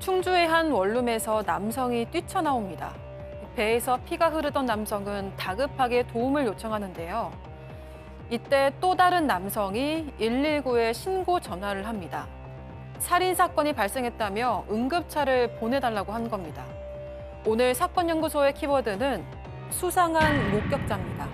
충주의 한 원룸에서 남성이 뛰쳐나옵니다. 배에서 피가 흐르던 남성은 다급하게 도움을 요청하는데요. 이때 또 다른 남성이 119에 신고 전화를 합니다. 살인 사건이 발생했다며 응급차를 보내달라고 한 겁니다. 오늘 사건연구소의 키워드는 수상한 목격자입니다.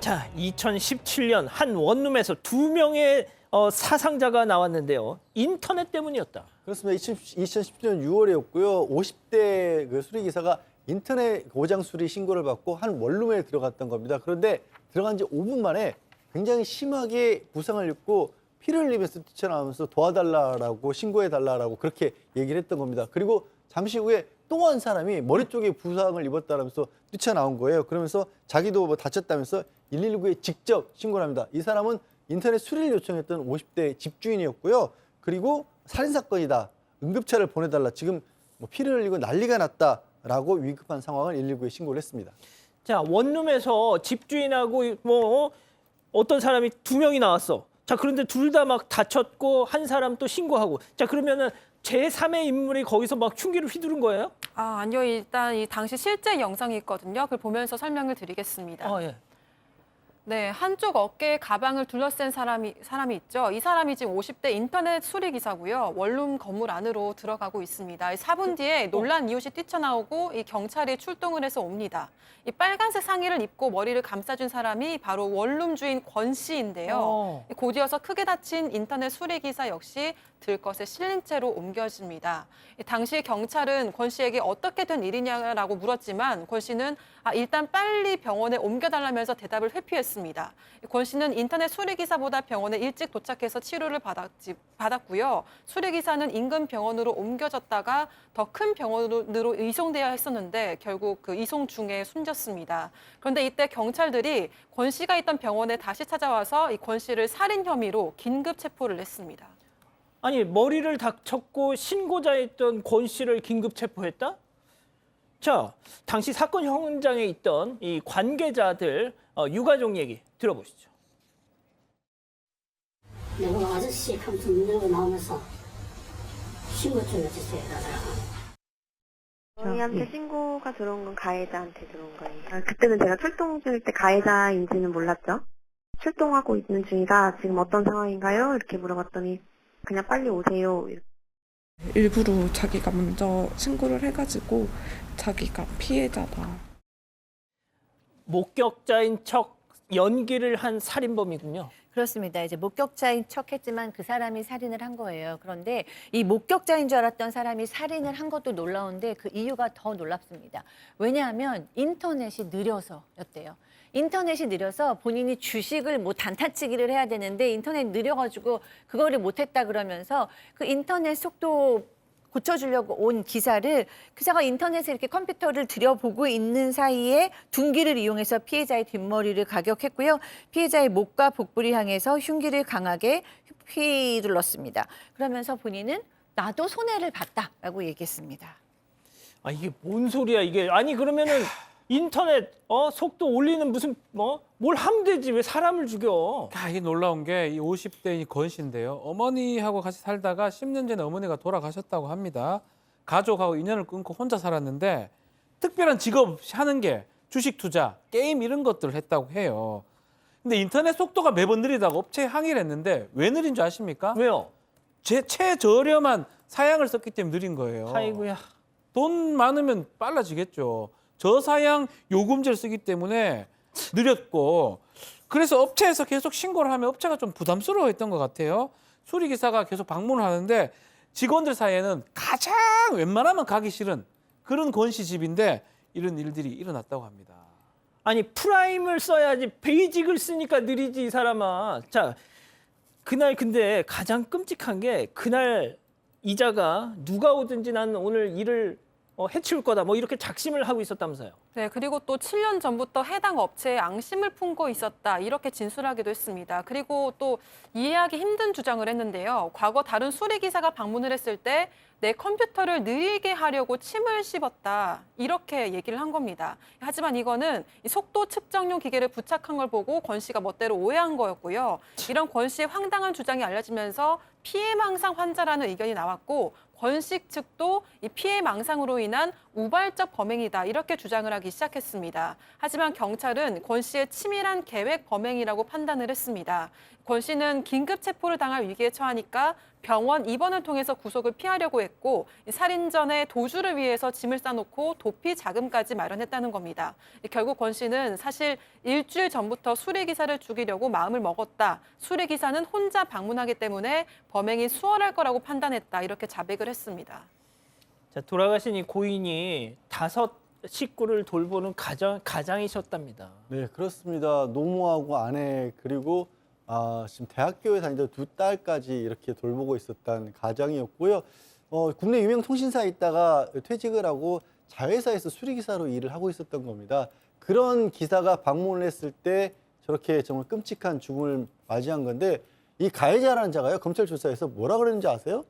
자, 2017년 한 원룸에서 2명의 사상자가 나왔는데요. 인터넷 때문이었다. 그렇습니다. 2017년 6월이었고요. 50대 그 수리기사가 인터넷 고장 수리 신고를 받고 한 원룸에 들어갔던 겁니다. 그런데 들어간 지 5분 만에 굉장히 심하게 부상을 입고 피를 흘리면서 뛰쳐나오면서 도와달라고 신고해달라고 그렇게 얘기를 했던 겁니다. 그리고 잠시 후에 또 한 사람이 머리 쪽에 부상을 입었다면서 뛰쳐나온 거예요. 그러면서 자기도 뭐 다쳤다면서 119에 직접 신고를 합니다. 이 사람은 인터넷 수리를 요청했던 50대 집주인이었고요. 그리고 살인사건이다. 응급차를 보내달라. 지금 뭐 피를 흘리고 난리가 났다라고 위급한 상황을 119에 신고를 했습니다. 자, 원룸에서 집주인하고 어떤 사람이 2명이 나왔어. 자, 그런데 둘 다 막 다쳤고 한 사람 또 신고하고. 자, 그러면은 제3의 인물이 거기서 막 흉기를 휘두른 거예요? 아니요. 일단 이 당시 실제 영상이 있거든요. 그걸 보면서 설명을 드리겠습니다. 예. 네, 한쪽 어깨에 가방을 둘러싼 사람이 있죠. 이 사람이 지금 50대 인터넷 수리 기사고요. 원룸 건물 안으로 들어가고 있습니다. 4분 뒤에 놀란 이웃이 뛰쳐나오고 이 경찰이 출동을 해서 옵니다. 이 빨간색 상의를 입고 머리를 감싸준 사람이 바로 원룸 주인 권 씨인데요. 곧이어서 크게 다친 인터넷 수리 기사 역시 들것에 실린 채로 옮겨집니다. 당시 경찰은 권 씨에게 어떻게 된 일이냐라고 물었지만 권 씨는 일단 빨리 병원에 옮겨달라면서 대답을 회피했습니다. 권 씨는 인터넷 수리기사보다 병원에 일찍 도착해서 치료를 받았고요. 수리기사는 인근 병원으로 옮겨졌다가 더 큰 병원으로 이송돼야 했었는데 결국 그 이송 중에 숨졌습니다. 그런데 이때 경찰들이 권 씨가 있던 병원에 다시 찾아와서 이 권 씨를 살인 혐의로 긴급 체포를 했습니다. 아니, 머리를 다쳤고 신고자였던 권 씨를 긴급 체포했다? 자, 당시 사건 현장에 있던 이 관계자들 유가족 얘기 들어보시죠. 내가 아저씨 하면서 문 열고 나오면서 신고 좀 해주세요. 저희한테 신고가 들어온 건 가해자한테 들어온 거예요. 그때는 제가 출동 중일 때 가해자인지는 몰랐죠. 출동하고 있는 중이다. 지금 어떤 상황인가요? 이렇게 물어봤더니 그냥 빨리 오세요. 일부러 자기가 먼저 신고를 해가지고 자기가 피해자다. 목격자인 척 연기를 한 살인범이군요. 그렇습니다. 이제 목격자인 척했지만 그 사람이 살인을 한 거예요. 그런데 이 목격자인 줄 알았던 사람이 살인을 한 것도 놀라운데 그 이유가 더 놀랍습니다. 왜냐하면 인터넷이 느려서였대요. 인터넷이 느려서 본인이 주식을 뭐 단타치기를 해야 되는데 인터넷 느려가지고 그거를 못했다 그러면서 그 인터넷 속도 고쳐주려고 온 기사를 기사가 인터넷에 이렇게 컴퓨터를 들여보고 있는 사이에 둔기를 이용해서 피해자의 뒷머리를 가격했고요. 피해자의 목과 복부를 향해서 흉기를 강하게 휘둘렀습니다. 그러면서 본인은 나도 손해를 봤다라고 얘기했습니다. 아, 이게 뭔 소리야 이게. 아니, 그러면은 인터넷 속도 올리는 무슨 뭘 하면 되지 왜 사람을 죽여. 이게 놀라운 게 이 50대인 권 씨인데요. 어머니하고 같이 살다가 10년 전에 어머니가 돌아가셨다고 합니다. 가족하고 인연을 끊고 혼자 살았는데 특별한 직업 하는 게 주식 투자, 게임 이런 것들을 했다고 해요. 근데 인터넷 속도가 매번 느리다고 업체에 항의를 했는데 왜 느린 줄 아십니까? 왜요? 최저렴한 사양을 썼기 때문에 느린 거예요. 아이고야. 돈 많으면 빨라지겠죠. 저사양 요금제를 쓰기 때문에 느렸고, 그래서 업체에서 계속 신고를 하면 업체가 좀 부담스러워했던 것 같아요. 수리기사가 계속 방문을 하는데 직원들 사이에는 가장 웬만하면 가기 싫은 그런 권 씨 집인데 이런 일들이 일어났다고 합니다. 아니, 프라임을 써야지 베이직을 쓰니까 느리지 이 사람아. 자, 그날 근데 가장 끔찍한 게 그날 이자가 누가 오든지 나는 오늘 일을 해치울 거다 뭐 이렇게 작심을 하고 있었다면서요. 네, 그리고 또 7년 전부터 해당 업체에 앙심을 품고 있었다 이렇게 진술하기도 했습니다. 그리고 또 이해하기 힘든 주장을 했는데요. 과거 다른 수리기사가 방문을 했을 때 내 컴퓨터를 느리게 하려고 침을 씹었다 이렇게 얘기를 한 겁니다. 하지만 이거는 속도 측정용 기계를 부착한 걸 보고 권 씨가 멋대로 오해한 거였고요. 이런 권 씨의 황당한 주장이 알려지면서 피해망상 환자라는 의견이 나왔고 권씨 측도 이 피해 망상으로 인한 우발적 범행이다 이렇게 주장을 하기 시작했습니다. 하지만 경찰은 권 씨의 치밀한 계획 범행이라고 판단을 했습니다. 권 씨는 긴급 체포를 당할 위기에 처하니까 병원 입원을 통해서 구속을 피하려고 했고 살인 전에 도주를 위해서 짐을 싸놓고 도피 자금까지 마련했다는 겁니다. 결국 권 씨는 사실 일주일 전부터 수리기사를 죽이려고 마음을 먹었다. 수리기사는 혼자 방문하기 때문에 범행이 수월할 거라고 판단했다. 이렇게 자백을 했습니다. 자, 돌아가신 이 고인이 5 식구를 돌보는 가장이셨답니다. 네, 그렇습니다. 노모하고 아내 그리고 지금 대학교에 다니던 2딸까지 이렇게 돌보고 있었던 가장이었고요. 국내 유명 통신사에 있다가 퇴직을 하고 자회사에서 수리기사로 일을 하고 있었던 겁니다. 그런 기사가 방문을 했을 때 저렇게 정말 끔찍한 죽음을 맞이한 건데 이 가해자라는 자가요, 검찰 조사에서 뭐라 그랬는지 아세요?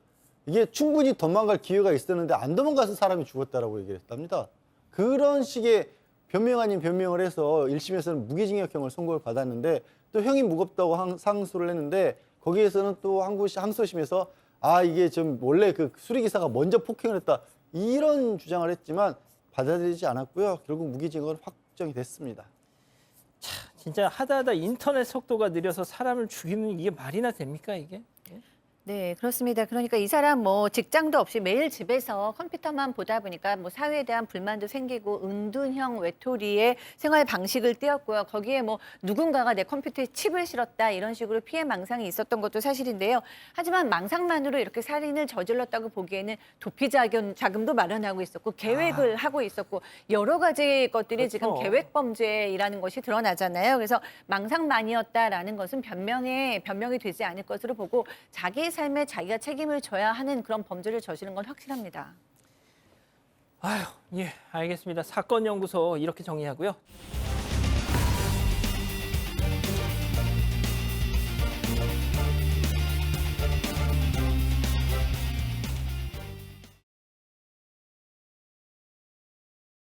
이게 충분히 도망갈 기회가 있었는데 안 도망가서 사람이 죽었다라고 얘기를 했답니다. 그런 식의 변명 아닌 변명을 해서 1심에서는 무기징역형을 선고를 받았는데 또 형이 무겁다고 상소를 했는데 거기에서는 또 항소심에서 이게 좀 원래 그 수리기사가 먼저 폭행을 했다 이런 주장을 했지만 받아들이지 않았고요. 결국 무기징역은 확정이 됐습니다. 진짜 하다 인터넷 속도가 느려서 사람을 죽이는 이게 말이나 됩니까 이게? 네, 그렇습니다. 그러니까 이 사람 뭐 직장도 없이 매일 집에서 컴퓨터만 보다 보니까 뭐 사회에 대한 불만도 생기고 은둔형 외톨이의 생활 방식을 띄었고요. 거기에 뭐 누군가가 내 컴퓨터에 칩을 실었다 이런 식으로 피해 망상이 있었던 것도 사실인데요. 하지만 망상만으로 이렇게 살인을 저질렀다고 보기에는 도피 자금도 마련하고 있었고 계획을 하고 있었고 여러 가지 것들이 그렇죠. 지금 계획 범죄라는 것이 드러나잖아요. 그래서 망상만이었다라는 것은 변명이 되지 않을 것으로 보고 자기 삶에 자기가 책임을 져야 하는 그런 범죄를 저지른 건 확실합니다. 예, 알겠습니다. 사건 연구소 이렇게 정리하고요.